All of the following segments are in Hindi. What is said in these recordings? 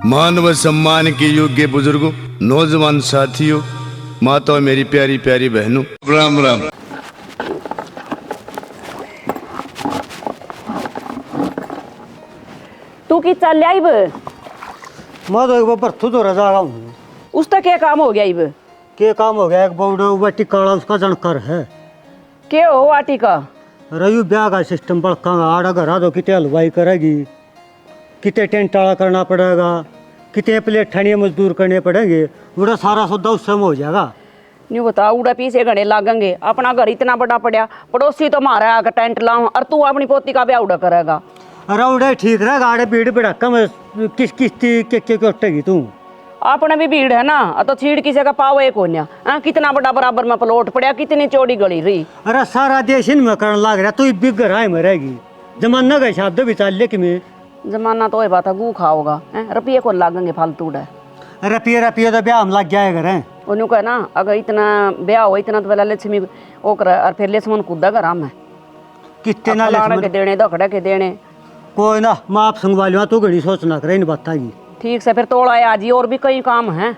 मान व सम्मान के योग्य बुजुर्गों, नौजवान साथियों, माताओं, मेरी प्यारी प्यारी बहनों, राम राम। तू की चल आई मैं तो एक बार तू तो रजा रहा हूँ। उसका क्या काम हो गया इब? क्या काम हो गया? एक बोर्ड बटी काला उसका जानकर है। क्या हो आटी का? रयू ब्याह का सिस्टम बड़कांगा आड़ा घरा दो कितने हलवाई करेगी, कितने टेंट टाड़ा करना पड़ेगा, कितने प्लेट ठानिए मजदूर करने पड़ेंगे, उड़ा सारा सौदा उस समय हो जाएगा। नहीं बता, उड़ा पीछे घड़े लागेंगे। अपना घर इतना बड़ा पड़ा, पड़ोसी तो मारा आकर टेंट लाऊं और तू अपनी पोती का ब्याह उड़ा करेगा। अरे उड़े ठीक रहेगा, आड़े भीड़ भड़का में किस किस्ती के उठेगी तू? अपने भी भीड़ है ना, तो छीड़ किसी का पावे कोन्या। कितना बड़ा बराबर में प्लॉट पड़ा, कितनी चौड़ी गली रही। अरे सारा देश इनमें करने लग रहा, तू बिग राय में रहेगी। जमाना का हिसाब दे विचार ले कि मैं जमाना तो ये बात है, गू खाओगा रुपये को लागेंगे फालतू उड़ा। रुपये तो ब्याह हम लग जाएगा रे। उन्होंने कहा ना, अगर इतना ब्याह हो इतना तो पहले लक्ष्मी वो कर और फिर लक्ष्मण कूदा घर हम है कितने ना के देने दखड़े के देने। कोई ना, मैं आप संगवा लूँ, तू घड़ी सोचना करे इन बताएगी। ठीक से फिर तोड़ा है आज ही, और भी कई काम हैं।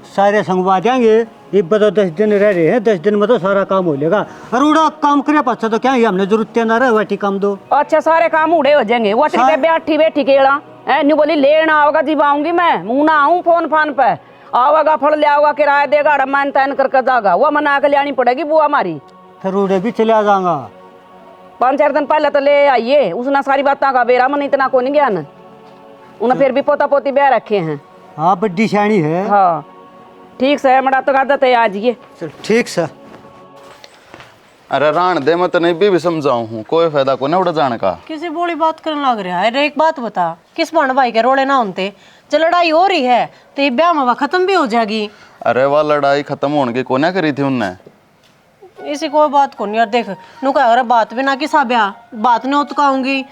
सारे संगवा देंगे। ये बता 10 दिन रह रहे हैं, 10 दिन में तो सारा काम हो जाएगा। और उड़ा काम करे पाछा तो क्या हमने जरूरत ना रहे वाटी काम दो। अच्छा सारे काम उड़े हो जाएंगे। वो बैठी बैठी केड़ा न्यू बोली लेना आओगा जीव आऊंगी मैं, मुँह ना आऊँ फोन फान पे आवागा, फल ले आओगा, किराया देगा, मन तैन करके जागा, वो मना के लियानी पड़ेगी बुआ हमारी। फिर उड़े भी चले जाऊंगा। 5-4 दिन पहले तो ले आइए, उसने सारी बातें का बेरा मन इतना को नहीं ज्ञान। उन्हें फिर भी पोता पोती ब्याह रखे हैं। हाँ बड्डी शानी है। हाँ ठीक से मड़ा तो आदत है आज ये। चल ठीक से। अरे राण दे, मैं तो नहीं भी समझाऊं हूँ, कोई फायदा को नहीं उड़ जाने का। किसी बोली बात करने लग रहा है। एक बात बता, किस बहन भाई के रोड़े ना होते जो लड़ाई हो रही है तो ये ब्याह में खत्म भी हो जाएगी। अरे वह लड़ाई खत्म होने की कोने करी थी उनने। इसी कोई बात को नहीं यार, देख नु कह रहा बात भी ना किसा ब्याह बात नहीं उतकाऊंगी,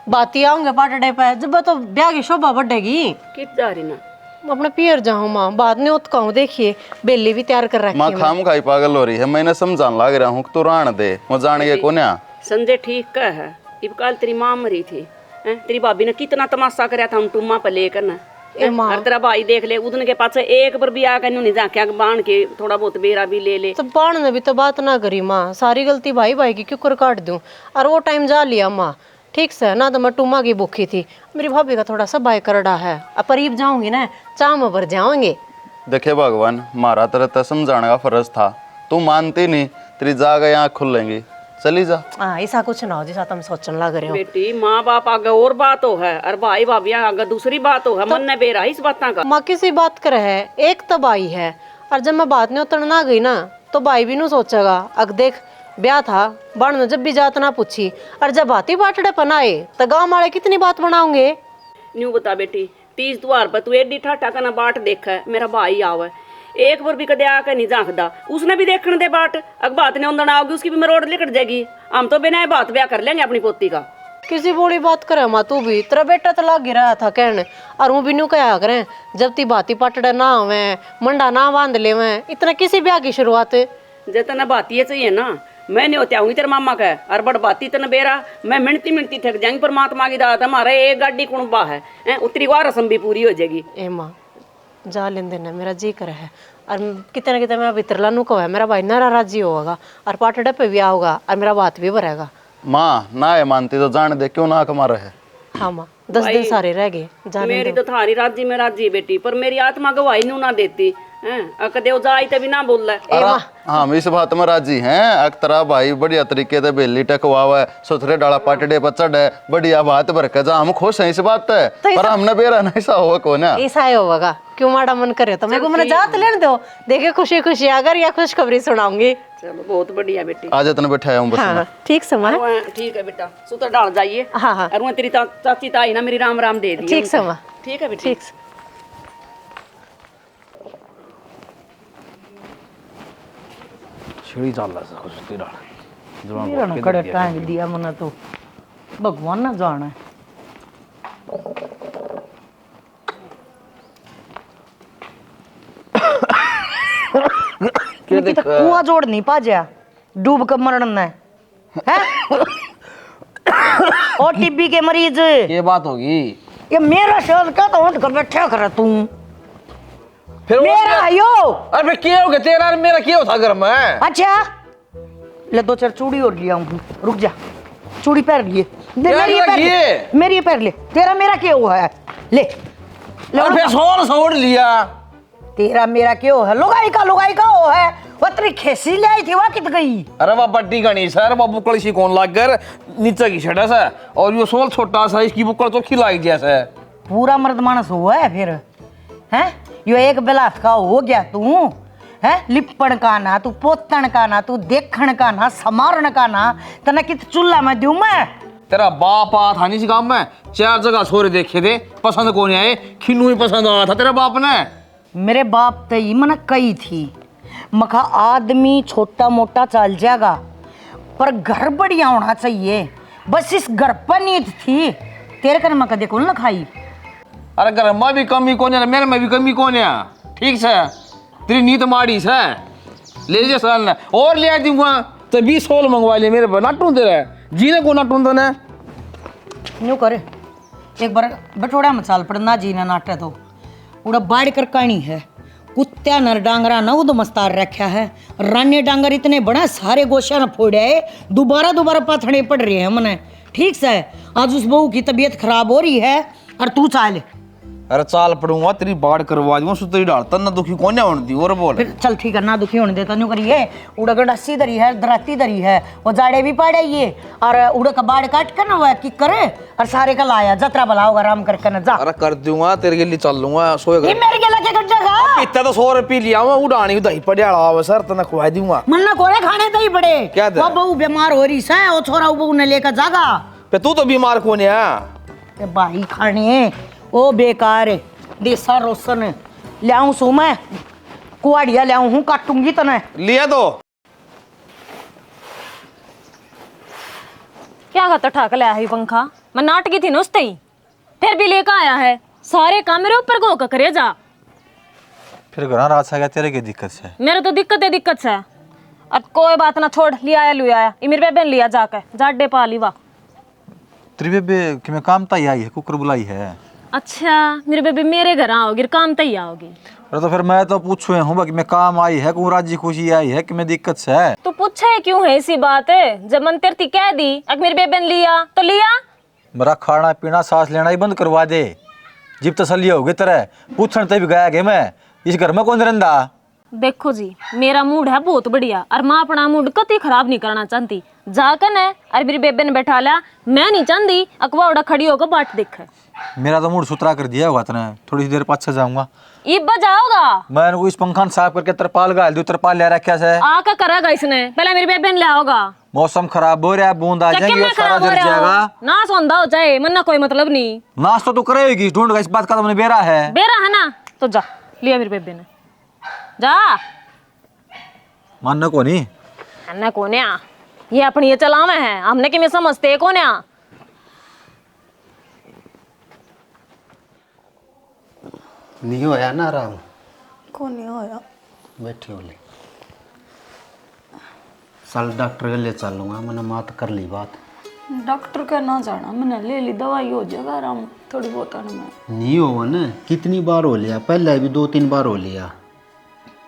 बात ही आऊंगे पाटड़े पे, जब तो ब्याह की शोभा बढ़ेगी। कित जा रही ना अपने पियर जाऊँ माँ, बात नहीं उतकाऊं। देखिए बेली भी तैयार कर रखी माँ है। खाम खाई पागल हो रही है, मैंने समझाने लग रहा हूँ तू राण दे, मैं जान गया कोन्या। संजय ठीक कह है। इब कल तेरी माँ मरी थी, तेरी भाभी ने कितना तमाशा कराया था हम टुम्मा पर लेकर ना। और तेरा भाई देख ले, उदन के पास एक पर भी आकर नहीं जाके बांध के थोड़ा बहुत बेरा भी ले ले। तो बाण ने भी तो बात ना करी माँ, सारी गलती भाई भाई की क्यों कर काट दूं। और वो टाइम जा लिया माँ, ठीक से ना तो मैं टुम्मा की भूखी थी। मेरी भाभी का थोड़ा सा बाय करड़ा है, अब करीब जाऊंगी ना चाम भर जाओगे। देखे भगवान, मारा तेरे तो समझाने का फर्ज था, तू मानती नहीं, तेरी जाग आँख खुलेंगी, चली जा। हाँ ऐसा कुछ ना हो जैसा तुम सोचने लग रहे हो। बेटी माँ बाप आगे और बात हो है और भाई भाभी आगे दूसरी बात हो है। मन ने बेरा इस बात का माँ किसी बात कर है, एक तो भाई है, और जब मैं बात नहीं उतरना गई ना तो भाई भी नहीं सोचेगा। अग देख ब्याह था, बण ने जब भी जात ना पूछी, और जब बाती बाटड़े पनाए तो गाँव वाले कितनी बात बनाओगे। न्यू बता बेटी, 30 द्वार पर तू एडी ठाठा का ना बाट देखा है, मेरा भाई आवे एक बार भी कदे आकर नहीं झांकदा, उसने भी देखने दे बाट। अग बात नहीं उंदन आओगी उसकी भी मैं रोड लिकट जाएगी। हम तो बिना बात ब्याह कर लेंगे अपनी पोती का। किसी बोली बात करे माँ, तू भी तेरा बेटा तो लग रहा था कहने, और वो भी न्यू कहा करें जब ती बाती पटड़े ना आवे, मंडा ना बांध ले, इतना किसी ब्याह की शुरुआत जितना बाती चाहिए ना, मैं नहीं होती आऊंगी तेरे मामा का और बड़ बाती तन बेरा मैं मिनती मिनती थक जाएंगी। परमात्मा की दात हमारा एक गाड़ी कुणबा है, उतरी वार रसम भी पूरी हो जाएगी। ए माँ जा लेन देना, मेरा जी कर है। और कितने ना कितने मैं वितरला नु को है, मेरा भाई नारा राजी होगा और पाटड़े पे भी आओगा और मेरा बात भी भरेगा। माँ ना है मानती तो जान दे, क्यों ना कमा रहे। हाँ माँ 10 दिन सारे रह गए। मेरी तो थारी राजी में राजी बेटी, पर मेरी आत्मा गवाही नू ना देती है। कदे जाई तभी ना बोल रहा। हम इस बात में राजी हैं, अक्तरा भाई बढ़िया तरीके से बेली टकवावा है, सुथरे डाला पाटड़े पर चढ़े, बढ़िया बात भर के जा, हम खुश हैं इस बात है। पर हमने बेरा नहीं सा होगा को ना, ऐसा ही होगा। क्यों माड़ा मन करे तो मेरे को मैंने जात लेने दो, देखे खुशी खुशी अगर या खुशखबरी सुनाऊंगी। चलो बहुत बढ़िया बेटी, आज इतने बैठा हूँ बस। हाँ ठीक समा, ठीक है बेटा, सुतर डाल जाइए। हाँ हाँ और तेरी चाची ताई ना मेरी राम राम दे दी। ठीक समा, ठीक है बेटी। ठीक। छिड़ी चाल रहा कुछ तेरा मेरा ना कड़े टांग दिया मना तो भगवान ना जाना है। कुआं जोड़ नहीं पाजा, डूब कर मरना है। और टीबी के मरीज ये बात होगी ये मेरा शहर का तो उठ कर बैठा कर तू फिर वो मेरा क्या- यो। अरे क्या हो गया तेरा और मेरा क्या था घर में? अच्छा ले 2-4 चूड़ी और लिया हूँ, रुक जा। चूड़ी पहन लिए क्या मेरी ये पहन ये? ले, मेरी ये पहन ले। तेरा मेरा क्या हुआ है? ले और फिर सोड़ लिया। तेरा मेरा क्यों है? लुगाई का हो है। वो तेरी खेसी ले आई थी, वह कित गई? अरे वह बट्टी गणी सर, वह बुकड़ सी कौन लाग कर नीचे की छड़ा सा, और ये सोल छोटा सा, इसकी बुकड़ तो खिलाई जैसे। पूरा मर्द मानस हुआ है फिर, हैं? यो एक बेलात का हो गया तू, हैं? लिपण का ना, तू पोतन का ना, तू देखण का ना, समारण का ना, तना कित चूल्हा में दूं मैं? तेरा बाप आ था नहीं इस गाँव में, 4 जगह छोरे देखे थे, पसंद कौन आए? खिन्नू ही पसंद आया था तेरे बाप ने। मेरे बाप तई मन कही थी, मखा आदमी छोटा मोटा चल जाएगा पर घर बढ़िया होना चाहिए, बस इस घर पर नींद थी। तेरे कर मैं कदे कौन खाई? अरे घर में भी कमी कौन है, मेरे में भी कमी कौन है? ठीक से तेरी नीत माड़ी से ले जे साल ने और ले दूंगा तो 20 सोल मंगवा ले मेरे पर, ना टूंदे रहे जीने को, ना टूंदे ने। यूँ करे एक बार बटोड़ा मचाल पड़ना जी ना नाटे तो उड़ा बाढ़ कर कहानी है। कुत्त्या नर डांगरा न उद मस्तार रखा है, राने डांगर इतने बड़ा सारे गोशा न फोड़े है, दोबारा पाथने पड़ रहे हैं मने। ठीक से आज उस बहू की तबीयत खराब हो रही है और तू चाल। अरे चाल पड़ूंगा, तेरी बाढ़ करवा दूंगा, सुतरी डालता ना दुखी कौन होने दी और बोल। फिर चल ठीक है, ना दुखी होने देता न्यू करिए। उड़ा गंडासी दरी है, दराती दरी है, वो जाड़े भी पाड़े ये, और उड़ा का बाढ़ काट कर ना वो की करे और सारे का लाया जतरा भला होगा आराम करके ना जा। अरे कर दूंगा, तेरे के लिए चल लूंगा, सोएगा। ये मेरे के लगे कर जाएगा। इतना तो 100 रुपये लिया मैं, उड़ानी दही पड़ियाला आवे सर, तना खुआ दूंगा। मन्ना कोने खाने दही बड़े क्या दे? वो बहू बीमार हो रही है, वो छोरा बहू ने लेकर जागा। पे तू तो बीमार कौन है? ए भाई खाने ओ बेकार है, देसा रोसन लियाऊं सो मैं कुआड़िया लियाऊं हूं, काटूंगी तने। लिया तो क्या खाता ठाक लाया है पंखा? मैं नाटकी थी नुस्ते ही, फिर भी लेकर आया है। सारे काम मेरे ऊपर को करे जा। फिर घर रात से तेरे की दिक्कत से? मेरे तो दिक्कत है। अब कोई बात ना, छोड़, लिया आया लिया आया। ये मेरे बेबे ने लिया जाकर जाडे पा ली। वाह तेरी बेबे कि मैं काम तय आई है, कुकर बुलाई है। अच्छा, मेरे बेबे मेरे घर आओगी, काम तय आओगी। अरे तो फिर मैं तो पूछू हूँ कि मैं काम आई है, को राजी खुशी आई है कि मैं दिक्कत से है? तो पूछे क्यों है ऐसी बात है? जब मन तेरी कह दी अगर मेरे बेबे ने लिया तो लिया। मेरा खाना पीना सांस लेना ही बंद करवा दे, जिब तसल्ली होगी तरह पूछने तब गया कि मैं इस घर में कौन रहंदा। देखो जी, मेरा मूड है बहुत बढ़िया और माँ अपना मूड कभी खराब नहीं करना चाहती। जाकर है और मेरी बेबे ने बैठा लिया, मैं नहीं चाहती अकवा उड़ा खड़ी होकर बाट देखे। मेरा तो मूड सुतरा कर दिया होगा तने, थोड़ी सी देर पाछे जाऊंगा। इब जाओगा? मैं इस पंखा साफ करके तरपाल गाल दूं, तरपाल ले रखा से आका करेगा इसने, पहले मेरी बेबे ने लाओगा। मौसम खराब हो रहा है, बूंद आ जाएंगी और सारा जल जाएगा। ना सोंदा हो जाए, मन ना कोई मतलब नहीं। नाश्ता तो करेगी, ढूंढ इस बात का तुमने बेरा है। बेरा है ना, तो जा लिया मेरी बेबे ने, जा। मानना को नहीं अन्ना कोने आ, ये अपनी ये चलावे हैं, हमने कि मैं समझते कोने आ। नहीं होया ना आराम? को नहीं होया। बैठी हो ले, साल डॉक्टर के लिए चलूंगा, मैंने मात कर ली बात। डॉक्टर का ना जाना, मैंने ले ली दवाई, हो जाएगा आराम थोड़ी बहुत में। नहीं हो ना, कितनी बार हो लिया, पहले भी 2-3 बार हो लिया।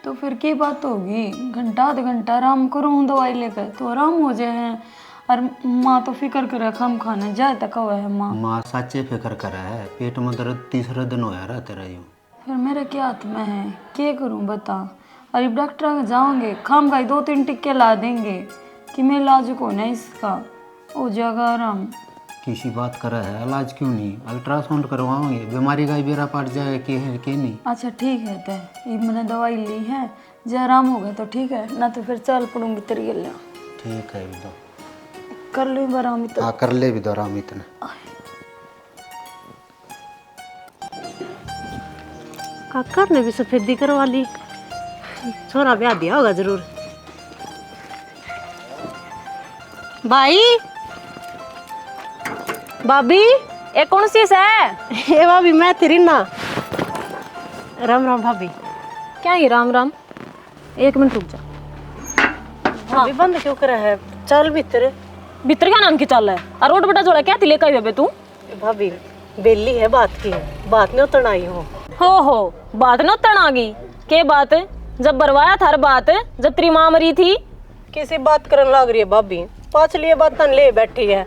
तो फिर की बात होगी, घंटा आधा घंटा आराम करूँ दवाई लेकर तो आराम हो जाए हैं। और माँ तो फिक्र करे हम खाने जाए तक हुआ है। माँ सच्चे फिक्र करा है, पेट में दर्द 3रा दिन होया रहा तेरा यूँ। फिर मेरे क्या हाथ में है, क्या करूँ बता। और अब डॉक्टर के जाओगे, खाम खाई 2-3 टिक्के ला देंगे कि मैं इलाज को नहीं इसका हो जाएगा आराम। किसी बात करा है, इलाज क्यों नहीं, अल्ट्रासाउंड करवाओगे, बीमारी का ही बेरा पड़ जाए कि है कि नहीं। अच्छा ठीक है, तो ये मैंने दवाई ली है, जो आराम होगा तो ठीक है, ना तो फिर चल पड़ूंगी तेरी गलियाँ। ठीक है भी तो कर लो आराम इतना। हाँ कर ले भी तो आराम इतना। काकर ने भी सफेदी करवा ली, छोरा ब्याह दिया होगा जरूर। भाई भाभी, ये कौन सी है? ये भाभी मैं तेरी ना। राम राम भाभी। क्या ये राम राम? एक मिनट रुक जा। भाभी बंद क्यों करा है, चल भीतर। भीतर क्या नाम की चाल है? और रोड बटा जोड़ा क्या तिले का बेबे तू? भाभी बेली है बात ने उतरण आई हूँ। हो बात न तन आ गई। के बात? जब बरवाया था बात, जब तेरी माँ मरी थी। किसी बात करने लग रही है भाभी, पाछली ये बात तन ले बैठी है।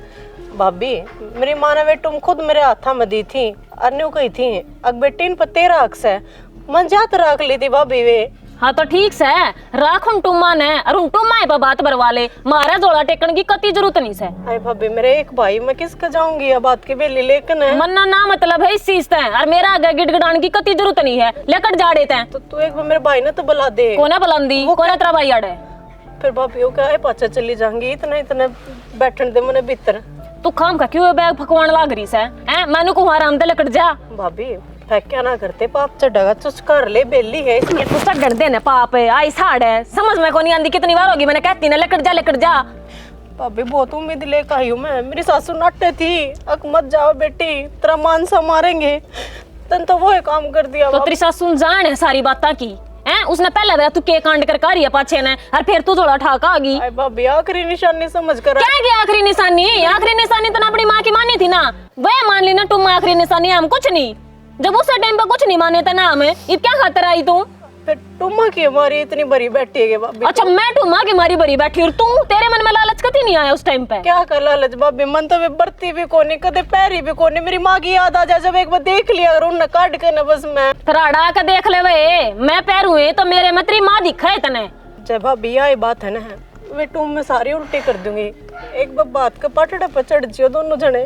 भाभी मेरी माँ ने वे तुम खुद मेरे हाथा में दी थी, अन्यू कही थी अग बेटी इन पर तेरा हक्स है, मन जात रख ली थी भाभी वे। हाँ तो ठीक से राख उन टुम्मा ने और उन टुम्मा पर बात बरवा ले, मारा जोड़ा टेकन की कती जरूरत नहीं से। अरे भाभी मेरे एक भाई, मैं किसका जाऊंगी ये बात की बेली लेकिन है। मन्ना ना मतलब है इस चीज से, और मेरा आगे गिड़गिड़ाने की कती जरूरत नहीं है, लेकर जा देते हैं। तो तू एक बार मेरे भाई ने तो बुला दे। कोना बुलांदी, कोना तेरा भाई आड़े। फिर भाभी वो क्या है पाचा चली जाऊंगी, इतना बैठन दे मने भीतर। तू खाम का क्यों बैग फकवान लाग रही से हैं? मैंने को आराम दे लकड़ जा। भाभी फेंक क्या ना करते, पाप चढ़ेगा चुच कर ले, बेली है ये तो चढ़ देने पाप है, आई साड़ है, समझ में को नहीं आंदी। कितनी बार होगी मैंने कहती ना लकड़ जा। भाभी बहुत उम्मीद लेकर आई हूँ मैं, मेरी सासू नाटे थी अक मत जाओ बेटी तेरा मान सा मारेंगे, तन तो वो काम कर दिया। तो तेरी सासू जान है सारी बातें की हैं? उसने पहले दे तू के कांड कर रही है पाछे ने, और फिर तू थोड़ा ठाका आ गई। भाभी आखिरी निशानी समझ कर क्या की आखिरी निशानी तो ना अपनी माँ की मानी थी ना, वह मान ली ना तुम आखिरी निशानी, हम कुछ नहीं। जब उस टाइम पे कुछ नहीं माने था ना हमें, ये क्या खातर आई तू? फिर टुम्मा की हमारी इतनी बड़ी बैठी है भाभी। अच्छा मैं टुम्मा की मारी बड़ी बैठी और तू, तेरे मन में लालच कभी नहीं आया उस टाइम पे? क्या कर लालच भाभी, मन तो वे बरती भी कोनी, कदे पैरी भी कोनी। मेरी माँ की याद आ जाए जब एक बार देख लिया और उन्हें काट के ना बस मैं तराड़ा का देख ले वे, मैं पैर हुए तो मेरे में तेरी माँ दिखा है तने। जय भाभी यही बात है ना, वे टुम में सारी उल्टी कर दूंगी, एक बात का पटड़ा पर चढ़ जियो दोनों जने।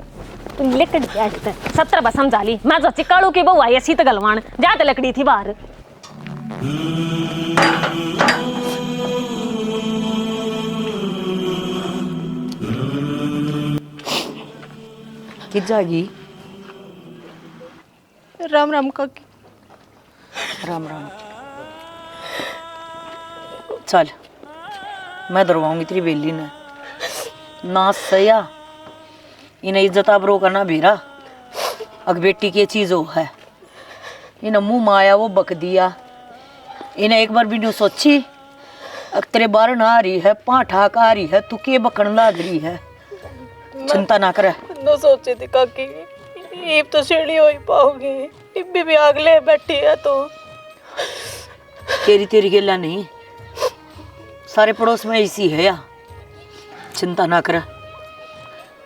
तुम लकड़ जाते 17 बार समझा ली, मैं तो चिकाड़ू की बहू आई सीत गलवान जाते लकड़ी थी बाहर। कि जागी। राम राम काकी। राम राम। चल मैं दरवाऊंगी तेरी बेली ने ना सया, इन्हें इज्जत आबरो करना बेरा। अग बेटी की चीज हो है, इन्हें मुंह माया वो बक दिया, इन्हें एक बार भी नहीं सोची। अग तेरे बार ना आ रही है, पाँठाक आ रही है, तू के बकन लाग रही है। चिंता ना करे। नो सोची थी काकी ईब तो सीढ़ी हो ही पाओगी, इब्बी भी अगले बैठी है तो तेरी गेला नहीं, सारे पड़ोस में ऐसी है या। चिंता ना कर,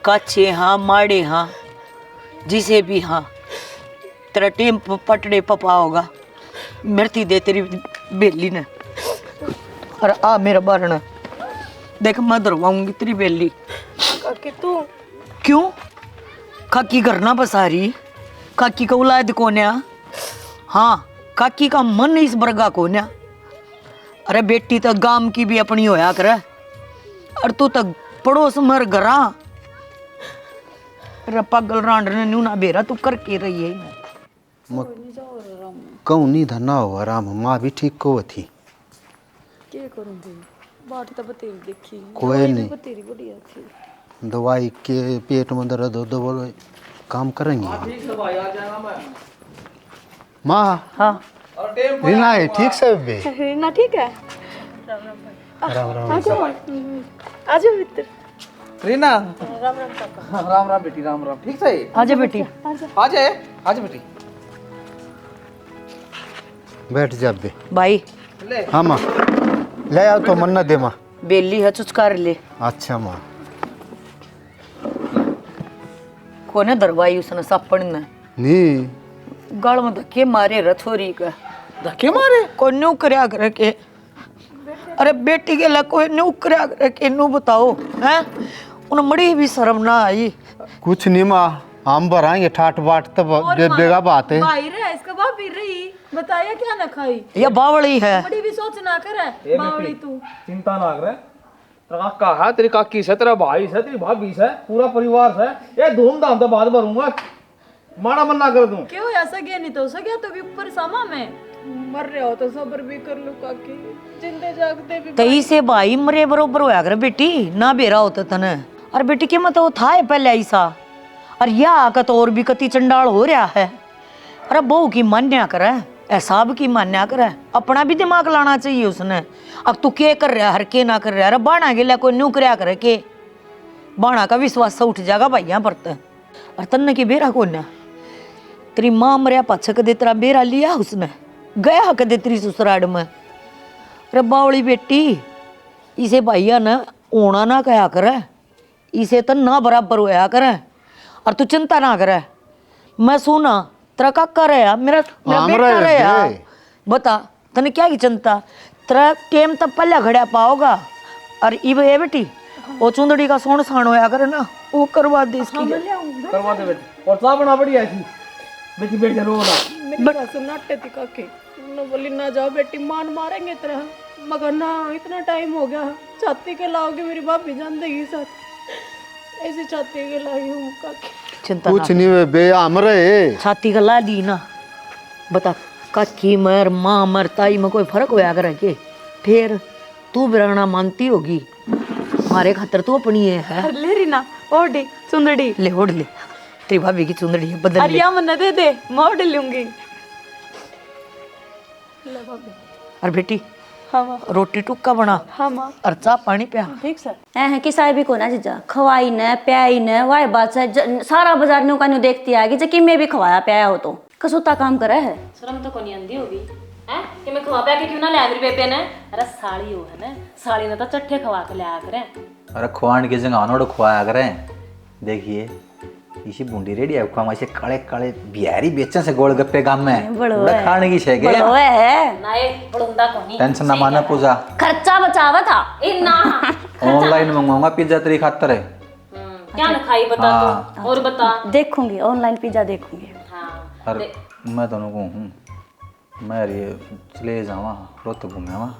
काचे हाँ माड़े हाँ जिसे भी हाँ, तेरा टेम पटड़े पपा होगा। मृत्यु दे तेरी बेली ने, और आ मेरा बारण देख मैं दरवाऊंगी तेरी बेली। काकी तू क्यों? काकी करना बसारी, काकी का औलाद कोन्या। हाँ काकी का मन इस बरगा कोन्या। अरे बेटी तो गांव की भी अपनी होया करे, और तू तो पड़ोस मर घरा। अरे पागल रांड ने न्यू ना बेरा तू करके रही है। कहूँ नहीं धना हो राम, माँ भी ठीक को थी। क्या करूँगी, बात तो बतेरी देखी, कोई नहीं, बतेरी बढ़िया थी। दवाई के पेट में दर्द हो दवा काम करेंगे। माँ हाँ रीना है ठीक से बे? रीना ठीक है। राम राम। आजा मित्र। रीना राम राम बेटी, राम राम। ठीक से आजा बेटी, आजा बेटी। बैठ जा बे। भाई हाँ माँ ले आओ तो मन्ना दे माँ। बेली है चुचकार ले। अच्छा माँ। कोने दरवाई उसने सापड़ ने नहीं गल में धक्के मारे रछोरी का। धक्के मारे? कोई न्यू करया करे के। अरे बेटी के ला कोई न्यू करया करे के, न्यू बताओ हैं? उन मड़ी भी शर्म ना आई। कुछ नहीं माँ, हम भराएंगे ठाट बाट तब देगा बात है। भाई रे इसका भाभी रही, बताया क्या ना खाई, ये बावड़ी है। बड़ी भी सोच ना करे बावड़ी तू। चिंता ना करे, तेरा काका है, तेरी काकी से, तेरा भाई से, तेरी भाभी से, पूरा परिवार से, ये धूमधाम से बात भरूंगा। माड़ा मन ना कर दूं। क्यों ऐसा गया, नहीं तो हो गया तो भी ऊपर सामा में मर रहे हो तो सब्र भी कर लो काकी, जिंदे जागते भी तई से भाई मरे बरोबर होया कर बेटी, ना बेरा होता तने। और बेटी के मत वो था पहले ऐसा, और यह आकत और भी कति चंडाल हो रहा है। अरे बहू की मान्या करे, एहसाब की मान्या करे, अपना भी दिमाग लाना चाहिए उसने। अब तू के कर रहा हर के ना कर रहा। अरे बाणा के लिए कोई न्यू करया करे के, बाणा का विश्वास से उठ जाएगा भाई यहाँ पर। और तन्ने की बेरा को ना तेरी माँ मरिया पाछा कदे तेरा बेरा लिया उसने गया कदे तेरी ससुराल में। रे बावली बेटी इसे भाइया न ओना ना कया करे, इसे तो ना बराबर होया करे और तू चिंता ना करे। मैं सुना तेरा काका रहा मेरा बेटा रहा, बता तने क्या की चिंता। तेरा टेम तब पल्ला घड़ा पाओगा और इब है बेटी वो चुंदड़ी का सोन साण होया करे ना वो करवा दे इसकी करवा दे बेटी। और चाह बना बढ़िया ऐसी बेटी बैठ जा रो ना। मेरी सासू नाटे थी काके न बोली ना जाओ बेटी मान मारेंगे तेरा, मगर ना इतना टाइम हो गया छाती के लाओगे मेरी भाभी जान देगी साथ ऐसे छाती के लाई हूँ काके। चिंता कुछ नहीं वे बे हमरे छाती का ला दी ना। बता काकी मर माँ मर ताई में कोई फर्क होया करे के? फिर तू बिराना मानती होगी हमारे खातर तू अपनी है। ले रीना ओढ़ी चुंदड़ी ले ओढ़ ले, तेरी भाभी की चुंदड़ी है बदल ले। अरिया मन दे दे मैं ओढ़ लूंगी। और बेटी हाँ माँ। रोटी टुक्का बना हाँ माँ। और चाह पानी पिया। ठीक सर। है कि साहिबी को ना जीजा खवाई न प्याई न वाई बात से सारा बाजार न्यू का न्यू देखती आएगी जबकि मैं भी खवाया प्याया हो तो कसूता काम करे है। शर्म तो कोनी आंदी होगी हैं कि मैं खवा के क्यों ना ले मेरी बेबे ने। अरे साड़ी हो है ना, साड़ी ने तो चट्टे खवा के ले आ करे। अरे खुआन की जगह अनोड़ खुआया करें। देखिए इसी बूंदी रेडी है खुआ ऐसे काले काले बिहारी बेचन से गोलगप्पे गांव में बड़ा खाने की छे बड़ो है ना ये बड़ुंदा कोनी टेंशन ना माना पूजा खर्चा बचावा था इतना ऑनलाइन मंगवाऊंगा पिज्जा तेरी खातर है। क्या ना खाई बता तू और बता। देखूंगी ऑनलाइन पिज्जा देखूंगी। हाँ और मैं दोनों को हूँ मैं ये चले जावा रोत घूमे आवा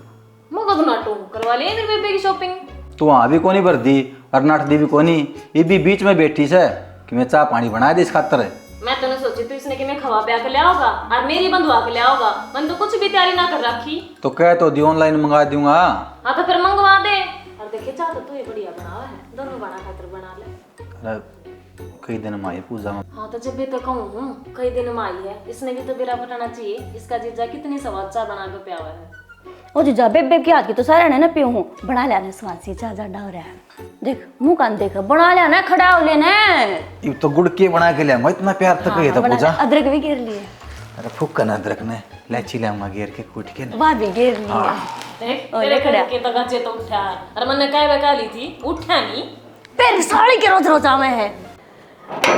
मुझको तो नाटू करवा लिए मेरी बेबे की शॉपिंग। तू वहाँ भी कोनी भर दी और नाट दी भी कोनी, ये भी बीच में बैठी से कि मैं चाह पानी बना दे इस खातर है। मैं तो सोची तू इसने कि मैं खवा पे आके ले आओगा और मेरी बंधवा के ले आओगा। मन तो कुछ भी तैयारी ना कर रखी तो कह तो दी ऑनलाइन मंगा दूंगा। हाँ तो फिर मंगवा दे। और देखे चाह तो तू ये बढ़िया बनावा है दोनों बना खातर बना ले। अरे कई दिन में आई पूजा में। हाँ तो जब भी तो कहूँ कई दिन में आई है इसने भी तो बेरा बताना चाहिए। इसका जीजा कितनी स्वाद चाह बना के प्यावा है। ओ जीजा बेबे की हाथ की तो सारा ने पीऊ हूँ बना लिया स्वाद से चाचा डाल रहा है। देख मुंह कान देख बना लिया ना खड़ा हो लेना। ये तो गुड़ के बना के लिया इतना प्यार तक है तो पूजा। अदरक भी गिर लिए। अरे फूक ना अदरक ने इलायची लाऊंगा घेर के कूट के वहाँ भी गिर लिए। देख तेरे खड़ा के तो गजे तो उठा और मैंने काय बका ली थी उठा नहीं। फिर साड़ी के रोज रोज आवे है।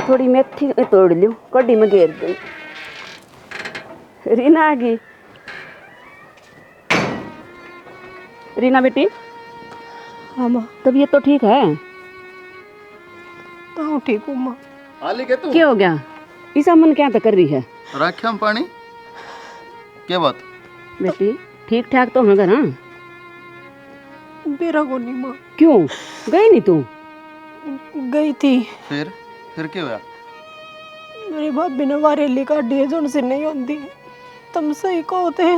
थोड़ी मेथी तोड़ लियो कड्डी में घेर दे। रीना आ गई। रीना बेटी। हाँ माँ। तबीयत तो ठीक है? तो ठीक हूँ माँ। आली के तू क्या हो गया? ईसा मन क्या कर रही है? रखे हम पानी क्या बात बेटी ठीक ठाक तो है घर? हाँ बेरा को नहीं माँ। क्यों गई नहीं तू? गई थी। फिर क्या हुआ? मेरी भाभी ने वारेली काटी है जो से नहीं होती। तुम सही कहो थे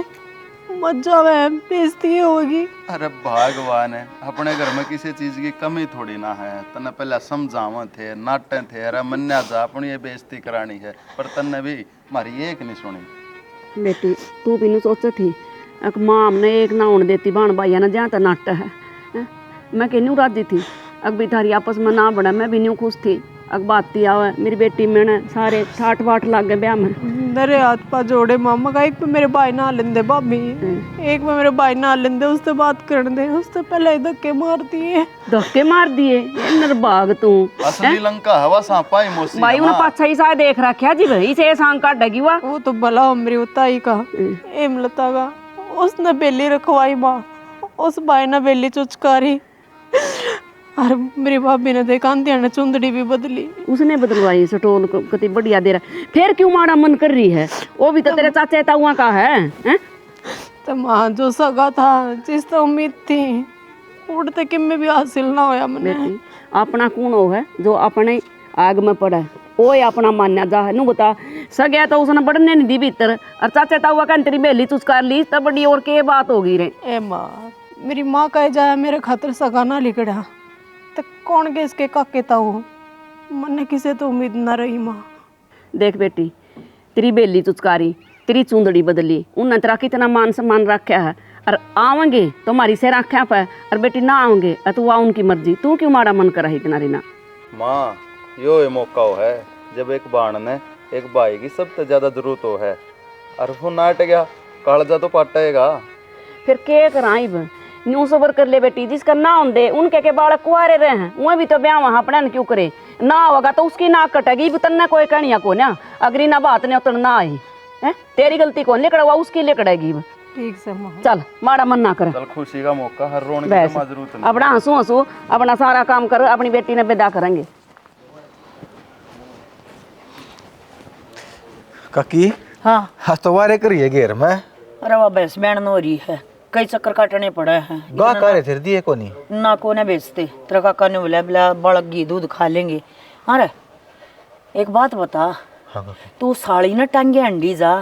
मत जावे बेइज्जती होगी। अरे भगवान है अपने घर में किसी चीज की कमी थोड़ी ना है। तने पहले समझावा थे नाटे थे अरे मन्या जा अपनी ये बेइज्जती करानी है पर तन्ने भी हमारी एक नहीं सुनी। बेटी तू भी नहीं सोचा थी अक माँ हमने एक ना होने देती बाण भाइया ना जहाँ तक नाटा है। मैं कहनी राजी थी अक भी थारी आपस में ना बना मैं भी नहीं खुश थी। अक बात थी आवे मेरी बेटी मैंने सारे ठाट बाट लग गए ब्याह में। मेरे हाथ पा जोड़े मामा का एक पे मेरे भाई ना लेंदे भाभी एक पे मेरे भाई ना लेंदे उससे बात कर दे उससे पहले धक्के मार दिए। धक्के मार दिए नरबाग तू असली लंका हवा सांपा ही मोसी भाई उन्हें पाछा ही सारे देख रखा जी भाई से सांग काट डगी हुआ। वो तो भला अमरी उताई का एम लता का उसने बेली रखवाई माँ उस भाई ने बेली चुचकारी और मेरी भाभी ने देखा अंधिया ने चुंदड़ी भी बदली। उसने बदलवाई सटोल कति बढ़िया दे रहा फिर क्यों मारा मन कर रही है? वो भी तो तेरे चाचा ताऊआ का है? तो माँ जो सगा था जिस तो उम्मीद थी उड़ते कि में भी हासिल ना होया मने। अपना कौन हो है जो अपने आग में पड़ा है वो अपना मान्या जा है नु बता सगया तो उसने बढ़ने नहीं दी भीतर और चाचा ताऊआ का तेरी बेली चुचकार ली तब बड़ी और के बात होगी रे। ए माँ मेरी माँ कह जाए मेरे खातर सगा ना लिखड़ा तो कौन के इसके काके ताऊ मन्ने किसे तो उम्मीद ना रही माँ। देख बेटी तेरी बेली चुचकारी तेरी चूंदड़ी बदली उन्हें तेरा कितना मान सम्मान रखा है और आवेंगे तो हमारी से रखा पे और बेटी ना आवेंगे तो आ उनकी मर्जी तू क्यों मारा मन कर रही इतना रीना? माँ यो मौका है जब एक बाण ने एक भाई की सबसे ज्यादा जरूरत हो है, और वो नाट गया कालजा तो पाटेगा। फिर के कराइब न्यू सबर कर ले बेटी, जिसका ना होंदे उनके के बालक कुआरे रहे हैं, वह भी तो ब्याह वहां अपना क्यों करे, ना होगा तो उसकी नाक कटेगी भी, तन्ने कोई कहनिया को ना, अगर ना बात ने उतर ना आई है, तेरी गलती कौन लेकर हुआ, उसकी लेकड़ेगी। ठीक से चल माड़ा मन ना कर, चल खुशी का मौका, हर रोने की तो जरूरत नहीं। अपना हंसू हंसू अपना सारा काम कर, अपनी बेटी ने विदा करेंगे। काकी हाँ हाँ तो वारे करिए घेर में। अरे वाह भैंस बैन हो रही है, कई चक्कर काटने पड़े हैं। गा करे फिर दिए को नहीं ना को ने बेचते, तेरा काका ने बोला बोला बालक घी दूध खा लेंगे। अरे एक बात बता, तू साड़ी न टांगे अंडी जा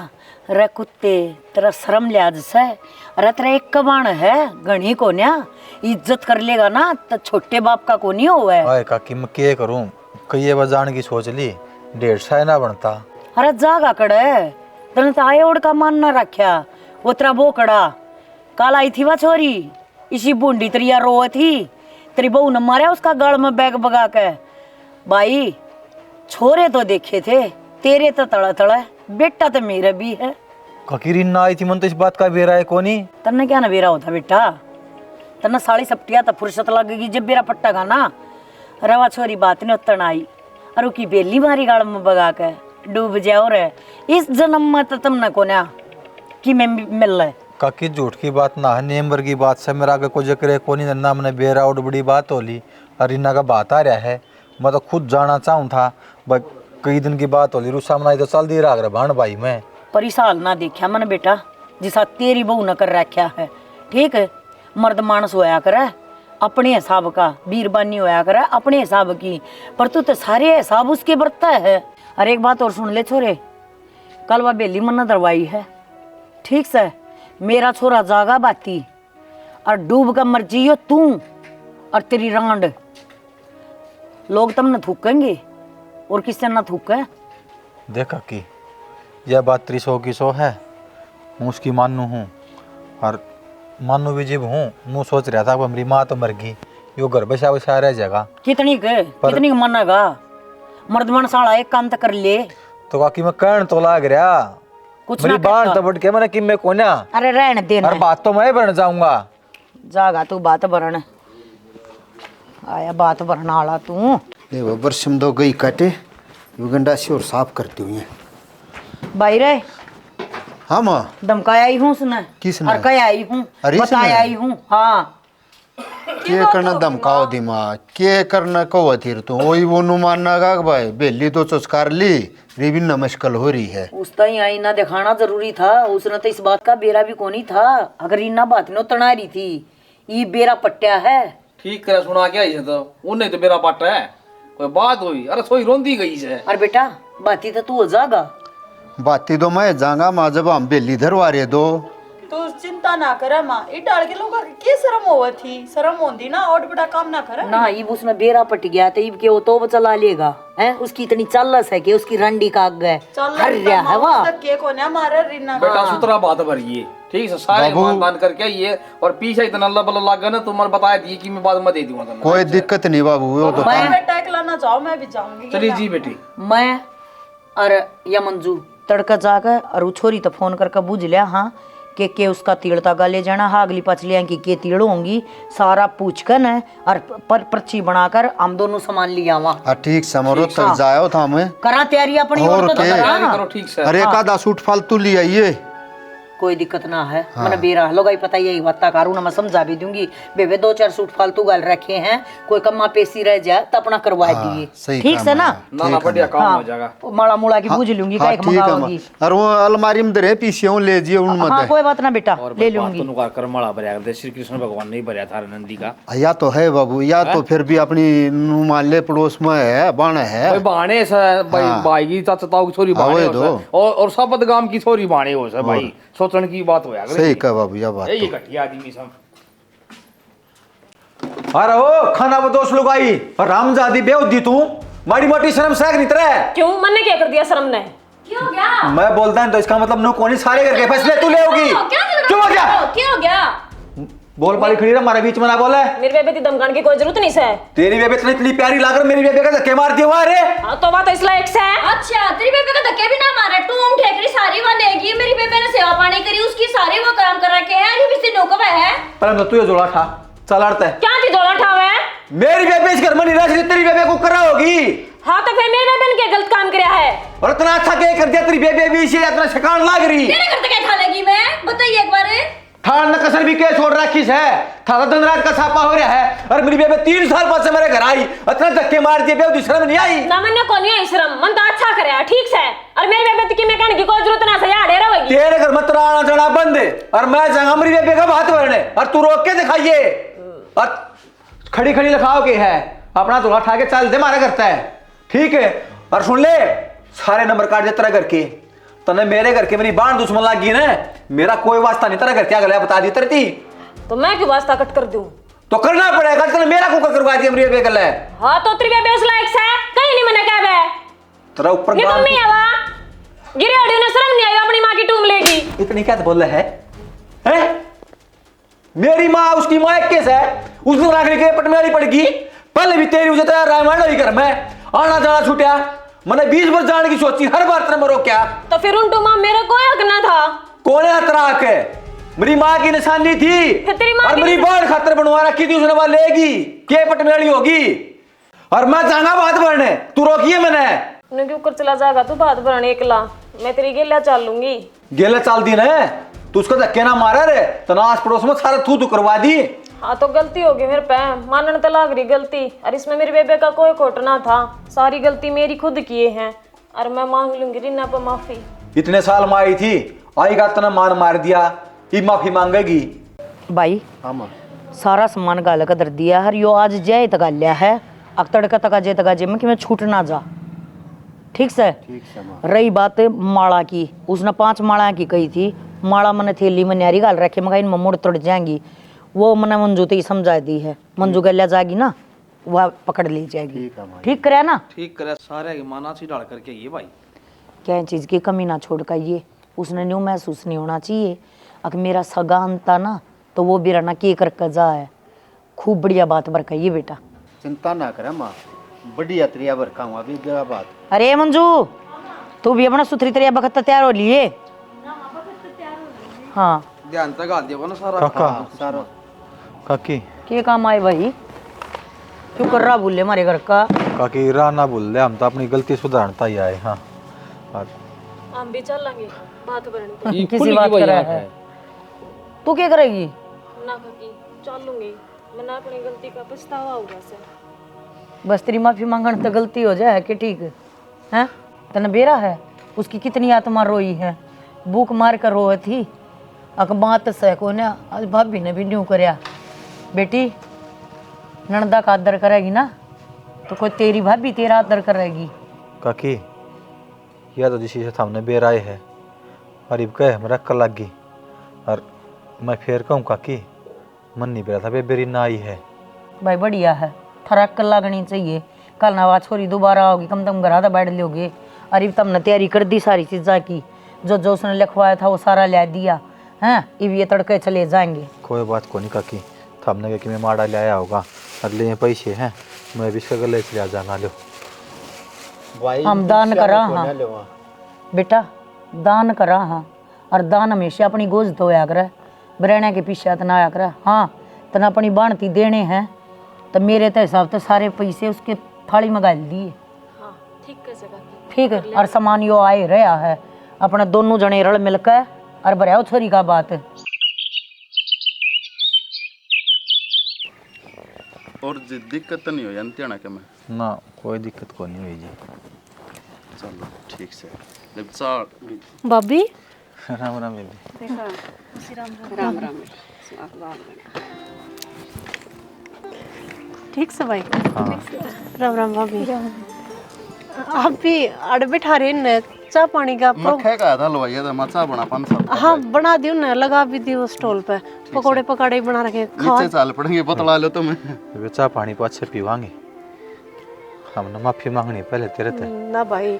रे कुत्ते, तेरा शर्म लिहाज से, अरे तेरा एक कबाण है घनी को न्या, इज्जत कर लेगा ना तो छोटे बाप का को नहीं होवे। अरे काकी मैं क्या करूं, कई बजान की सोच ली, 150 ना बनता। अरे जागा कड़े, तने तो आए ओढ़ का मान ना रखा, वो तेरा बोकड़ा काल आई थी वह छोरी, इसी बूंदी तरिया रो थी, तेरी बहू ने मारा उसका गल में बैग बगा के। भाई छोरे तो देखे थे, तेरे तो तड़ा तड़ा, बेटा तो मेरा भी है। काकी रीना आई थी, मन तो इस बात का बेरा है कोनी। तन्ने क्या ना बेरा होता बेटा, तन्ने साड़ी सपटिया तो फुर्सत लगेगी जब बेरा पट्टा गा ना। रवा छोरी बात ने उतन आई, और की बेली मारी गाड़ में बगा के डूब जाओ रे, इस जन्म में तो तुमने को ना कि मैं मिल रहा। काकी झूठ की बात ना है, नेम वर्गी बात से मेरा आगे को जिक्र है कोनी, नन्ना मैंने बेरा और बड़ी बात होली, और रीना का बात आ रहा है, मैं तो खुद जाना चाहूँ था, बस कई दिन की बात होली, रुसा मनाई तो चल दी रहा भाण भाई मैं परिसाल ना देखा मैंने बेटा, जिसा तेरी बहू न कर रखा है। ठीक है, मर्द मानस होया करे अपने हिसाब का, बीरबानी होया करे अपने हिसाब की, पर तू तो सारे हिसाब उसके बरतता है। अरे एक बात और सुन ले छोरे, कल वह बेली मन दरवाई है, ठीक से मेरा छोरा जागा बाती, और डूब का मर जियो तू और तेरी रांड, लोग तुमने थूकेंगे और किससे ना थूके। देखा कि यह बात 300 की 100 है, मैं उसकी मानू हूँ, और मानू भी जीव हूँ। मैं सोच रहा था मेरी माँ तो मर गई, यो घर बसा बसा रह जाएगा, कितनी मनागा, मर्दमन साला एक काम तो कर ले। तो काकी मैं कहन तो लाग रहा, कुछ मेरी ना बात कहता। तो बट के मैंने कि मैं कोन्या, अरे रहने देना, और बात तो मैं बन जाऊंगा। जागा तू बात भरण, आया बात भरना वाला तू। देखो बरसम दो गई काटे, ये गंडा से और साफ करती हुई है। भाई रे हाँ माँ, धमकाया ही हूँ उसने, किसने? और कह आई हूँ, अरे बताया इसने? आई हूँ। हाँ के करना धमकाओ दिमाग, के करना को थीर तू वही वो नु मानना का भाई, बेली तो चुस्कार ली, रेबी नमस्कल हो रही है। उसका ही आईना दिखाना जरूरी था, उसने तो इस बात का बेरा भी कोनी था, अगर इना बात ने तना रही थी, ये बेरा पट्टिया है। ठीक करे सुना क्या इसे, तो उन्हें तो मेरा पाटा है, कोई बात हुई, अरे सोई रोंदी गई से। अरे बेटा बाती तो तू हो जागा, बाती तो मैं जाऊंगा माँ, जब हम बेली धरवा रहे दो तो चिंता ना करे माँ, ये डाल के लोग के शर्म होवा थी, शर्म होती ना, और बड़ा काम ना करे ना इब उसमें बेरा पट गया तो इब के वो तो चला लेगा है, उसकी इतनी चालस है कि उसकी रंडी का आग है, हर रहा है वाह। के को ना मारे रीना बेटा सुतरा बात भरिए, ठीक है, सारे मान मान करके ये, और पीछे इतना अल्लाह बल्ला लगा ना, तुम्हारे बताया दिए कि मैं बाद में दे दूंगा। कोई दिक्कत नहीं बाबू, वो तो बेटा एक लाना चाहो, मैं भी जाऊंगी। चलिए जी बेटी, मैं और या मंजू तड़का जाकर और वो छोरी तो फोन करके बूझ लिया, हाँ के उसका तीड़ता गा ले जाना, हाँ अगली पचलियाँ की के तीड़ होंगी, सारा पूछ कर न और पर्ची बनाकर हम दोनों सामान लिया वहाँ। ठीक समरो तक जाओ था मैं करा तैयारी अपनी और तो करो ठीक से। अरे एक आधा सूट फालतू ले आइए, कोई दिक्कत ना है। मैंने बेरा लोग ही पता यही बात कारू ना, मैं समझा भी दूंगी, बेबे 2-4 सूट फालतू गाल रखे हैं, कोई कम्मा पेशी रह जाए तो अपना करवा दिए, ठीक से ना। ना बढ़िया काम हो जाएगा, माड़ा मुड़ा की बूझ लूंगी, का एक मंगाओगी, और वो अलमारी में धरे पीछे ले जिए उन मत। हाँ कोई बात ना बेटा, ले लूंगी। कर मड़ा भरिया कर, श्री कृष्ण भगवान नहीं भरिया था नंदी का, या तो है बाबू, या तो फिर भी अपनी मान ले पड़ोस में है, बाण है भाई बाणे से भाई, भाई की चाचा की छोरी बाणे हो से, और सबद गांव की छोरी बाणे हो से भाई, सोचने की बात होया। सही कहा बाबू, यह बात ये घटिया आदमी सब। अरे ओ खाना वो दोस्त लोग आई, और रामजादी बेव दी तू, माड़ी मोटी शर्म साग नहीं तरह। क्यों, मैंने क्या कर दिया शर्म ने? क्यों गया? मैं बोलता हूं तो इसका मतलब नो कोनी सारे करके फैसले तू ले होगी। क्यों हो गया? क्यों हो गया? बोल पाली खड़ी रहा हमारे बीच में ना बोले। मेरी बेबे की धमकाने की कोई जरूरत नहीं है। तेरी बेबे इतनी प्यारी लाकर मेरी बेबे का धक्के मार दिया हुआ रे। हाँ तो बात इस लायक से है। अच्छा तेरी बेबे का धक्के भी ना मारे, तू ठेकरी सारी वालेगी। मेरी बेबे ने सेवा पानी करी, उसकी सारी वो काम कर रखे हैं। ये भी नौकवा है। पर तू ये जोड़ा खा चल अड़ता है। क्या थी जोड़ा ठावे? मेरी बेबे इस घर में नहीं रह सकती, तेरी बेबे को कर रहा होगी। हाँ तो फिर मेरे बेबे ने क्या गलत काम किया है? और इतना अच्छा क्या कर दिया तेरी बेबे भी इसे इतना शिकान लाग रही। तेरे घर क्या खा लेगी मैं, बताइए एक बार। थान न कसर भी के छोड़ रखी है, थारा दिन रात का छापा हो रहा है। और मेरी बेबे 3 साल बाद से मेरे घर आई, इतना धक्के मार दिए बे दूसरा में नहीं आई। ना मैंने को नहीं आई शर्म, मन तो अच्छा करे ठीक से। और मेरे बेबे की मैं कहने की कोई जरूरत ना से यार डेरा होगी। तेरे घर में तेरा आना जाना बंद है और मैं जाऊंगा मेरी बेबे का बात भरने और तू रोक के दिखाइए और खड़ी खड़ी लिखाओ के है अपना दूल्हा उठा के चल दे मारा करता है ठीक है। और सुन ले सारे नंबर काट दे तेरा घर के, तने मेरे घर के मेरी बाण दुश्मन लग गई ना, मेरा कोई वास्ता नहीं तेरा घर क्या गला बता दी तरती। तो मैं क्यों वास्ता कट कर दूं? तो करना पड़ेगा, तने मेरा को करवा दिया मेरी बेबे गला। हाँ तो तेरी बेबे उस लायक से कहीं नहीं मैंने कहा है तेरा ऊपर ये तुम नहीं आवा गिरे अड़ी ने शर्म नहीं आई अपनी मां की टूम लेगी। इतनी क्या बोल है हैं? मेरी माँ उसकी माँ एक केस है, उसने नागरिक के पटमेली पड़गी। पहले भी तेरी वजह से रामायण हुई घर में आना जाना छूटा, मैंने 20 बार जाने की सोची, हर बार तेरे मरो क्या। तो फिर उन टूमा मेरा कोई हक ना था। कौन है तेरा हक है? मेरी माँ की निशानी थी तेरी माँ और मेरी बाढ़ खातर बनवा रखी थी, उसने बात लेगी के पटमेली होगी और मैं चाहूंगा बात भरने, तू रोकिए मैंने। उन्हें क्यों कर चला जाएगा तू बात भरने एकला, मैं तेरी गेला चाल लूंगी। गेला चाल दी ना तू, उसको धक्के ना मारा रे तो ना आस पड़ोस में सारा थू करवा दी। हाँ तो गलती होगी मेरे पे, मानने तो लाग रही गलती। और इसमें मेरे बेबे का कोई खोट ना था, सारी गलती मेरी खुद की है और मैं मांग लूंगी रिना पर माफी। इतने साल में आई थी, आई का तना मान मार दिया, ये माफी मांगेगी भाई। सारा सामान गाल का दर दिया हर यो आज जय तगाल्या है अब तड़का तका जे तका जे में कि मैं छूट ना जा ठीक से। रही बात माला की, उसने 5 माला की कही थी, माला मैंने थैली में न्यारी गाल रखे, मगर इनमें मुड़ तोड़ जाएंगी, वो मैंने मंजू तो ही समझा दी है। मंजू गल्या जाएगी ना वह पकड़ ली जाएगी। ठीक करे ना? ठीक करे सारे की माना सी डाल करके ये भाई क्या चीज़ की कमी ना छोड़ कर ये उसने न्यू महसूस नहीं होना चाहिए। अगर मेरा सगान था ना तो वो भी रहना के करके जा है। खूब बढ़िया बात बरकाइए बेटा, चिंता ना करे माँ, बढ़िया तरिया बरकाऊँ अभी क्या बात। अरे मंजू तू भी अपना सुथरी तरिया बखत तैयार हो लिए। हाँ ध्यान तक आ दिया ना सारा सारा काकी के काम आए भाई, क्यों कर रहा भूले हमारे घर का। काकी राह ना भूल ले, हम तो अपनी गलती सुधारता ही आए। हाँ हम भी चल लेंगे बात भरने। किसी बात कर रहा है तू क्या करेगी? ना काकी चल लूंगी, मैंने अपनी गलती का पछतावा होगा से। बस तेरी माफी मांगने तो गलती हो जाए कि ठीक है? तने बेरा है उसकी कितनी आत्मा रोई है, भूख मार कर रोए थी। बात से को ने आज भाभी ने भी न्यू करया। बेटी नंदा का आदर करेगी ना तो कोई तेरी भाभी तेरा आदर करेगी। काकी यह तो जिसी से सामने बेराए है और इब कह मेरा कल लग गई और मैं फिर कहूँ काकी मन नहीं बेरा था बे बेरी ना आई है। भाई बढ़िया है, थरा कल लगनी चाहिए। कल ना आवाज छोरी दोबारा आओगी कम तुम घर बैठ लोगे। अरे तुमने तैयारी कर दी सारी चीज़ा की, जो जो उसने लिखवाया था वो सारा ला दिया है। इब ये तड़के चले जाएंगे। कोई बात को नहीं काकी, हमने कि मैं माड़ा ले आया होगा अगले में पैसे हैं, मैं भी इसका गले चले जाना लो। हम दान करा हाँ बेटा, दान करा हाँ, और दान हमेशा अपनी गोज धोया करे, बरैना के पीछे तना आया करे। हाँ तना अपनी बाणती देने हैं तो मेरे तो हिसाब से सारे पैसे उसके थाली में गाल दिए। हाँ ठीक कैसे ठीक है, और सामान यो आए रहा है अपने दोनों जने रल मिलकर और बराओ छोरी का बात। और दिक्कत नहीं हो अंत्याना के में ना कोई दिक्कत को नहीं हुई जी। चलो ठीक से जब चार भाभी राम राम बेबी। राम राम। ठीक से भाई। राम राम भाभी। आप भी अड़ बैठा रहे न चाय पानी का मक्खे का था लवाइया था मचा बना 5 साल। हाँ बना दियो ना, लगा भी दियो स्टॉल पे, पकोड़े पकाड़े बना रखे नीचे चाल पड़ेंगे बतला लो तुम्हें। बेबी चाय पानी को अच्छे पीवांगे, हमने माफी मांगनी पहले तेरे ते ना भाई।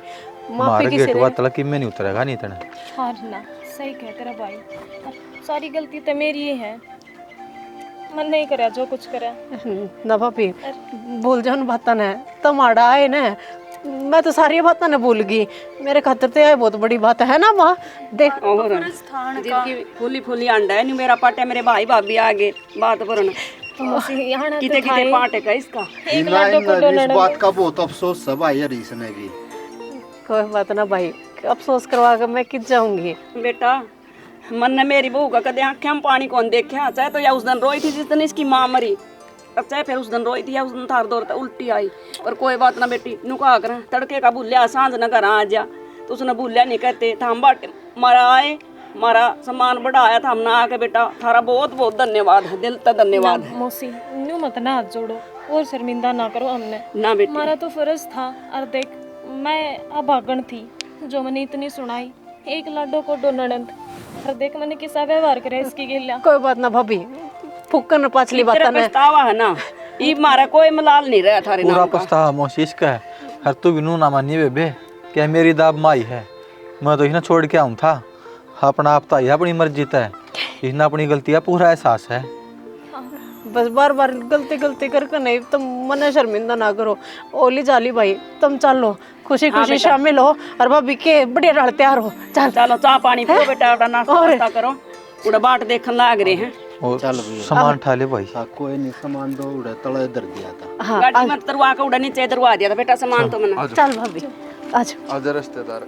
मारे गेट बात तला कि मैं नहीं उतरेगा नहीं तने। हाँ ना सही कह तेरा भाई, सारी गलती तो मेरी ही है। मन नहीं करे जो कुछ करे। ना भाभी भूल जाओ बात ने तमाड़ा आए ना, मैं तो सारी बातें ने भूल गई। मेरे खातर तो यह बहुत बड़ी बात है ना माँ। देख और जिनकी फूली फूली अंडा है नहीं मेरा पाटे मेरे भाई भाभी आगे बात भरन किते किते पाटे का इसका इस बात का बहुत अफसोस है भाई हरीश ने भी। कोई बात ना भाई, अफसोस करवा कर मैं किस जाऊंगी। बेटा मन ने मेरी बहू का कदे आंखें में पानी कौन देखा, चाहे तो या उस दिन रोई थी जिस दिन इसकी माँ मरी, चाहे फिर उस दिन रोई थी या उस दिन थार दौर उल्टी आई। पर कोई बात ना बेटी, नुका कर तड़के का भूलिया सांझ न घर आ जा, तो उसने भूलिया नहीं कहते था हम बाटे मारा आए, मारा सामान बढ़ाया था हमने आके। बेटा थारा बहुत बहुत धन्यवाद है, दिल तक धन्यवाद है। मौसी न्यू मत ना हाथ जोड़ो और शर्मिंदा ना करो हमने। ना बेटी हमारा तो फर्ज था। और देख मैं अभागन थी जो मैंने इतनी सुनाई, एक लाडो को दो ननद, और देख मैंने किसा व्यवहार करे इसकी गिल्ला। कोई बात ना भाभी, फुक्कन पाछली बात तेरा ने पछतावा है ना, ई मारा कोई मलाल नहीं रहा थारे पूरा नाम का। पछतावा मोशीश का है। हर तू भी नू ना मानी बेबे, क्या मेरी दाब माई है, मैं तो इन्हें छोड़ के आऊँ था। अपना आप ताई अपनी मर्जी है, इन्हें अपनी गलती का पूरा एहसास है। बस बार बार गलती गलती करके नहीं, तुम मन शर्मिंदा ना करो। ओली जाली भाई तुम चलो, खुशी खुशी शामिल हो और भाभी के बढ़िया डाल तैयार हो। चल चलो चाह पानी पियो बेटा, अपना नाश्ता करो, उड़ा बाट देखने लाग रहे हैं। और चल भैया सामान उठा ले भाई। कोई नहीं, सामान दो उड़ा तले दर दिया था। हाँ गाड़ी में तरवा के उड़ा नीचे दरवा दिया था बेटा सामान तो मैंने। चल भाभी आज आज रिश्तेदार